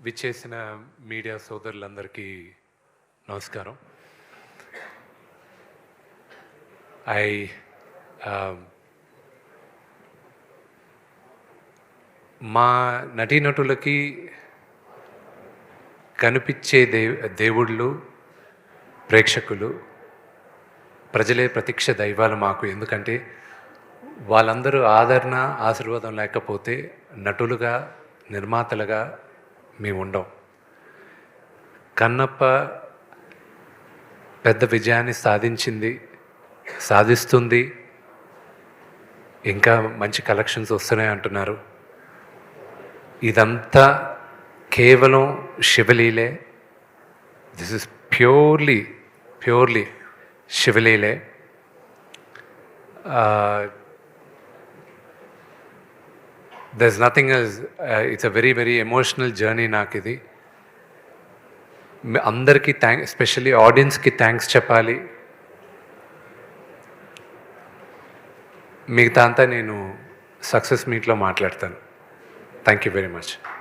విచ్చేసిన మీడియా సోదరులందరికీ నమస్కారం. మా నటీనటులకి కనిపించే దేవుళ్ళు ప్రేక్షకులు, ప్రజలే ప్రత్యక్ష దైవాలు మాకు. ఎందుకంటే వాళ్ళందరూ ఆదరణ ఆశీర్వాదం లేకపోతే నటులుగా నిర్మాతలుగా మేము ఉండం. కన్నప్ప పెద్ద విజయాన్ని సాధిస్తుంది. ఇంకా మంచి కలెక్షన్స్ వస్తున్నాయి అంటున్నారు. ఇదంతా కేవలం శివలీలే. దిస్ ఇస్ ప్యూర్లీ శివలీలే. there's nothing else. It's a very emotional journey నాకు ఇది. అందరికీ ఎస్పెషల్లీ ఆడియన్స్కి థ్యాంక్స్ చెప్పాలి. మిగతా అంతా నేను సక్సెస్ మీట్లో మాట్లాడతాను. Thank you very much.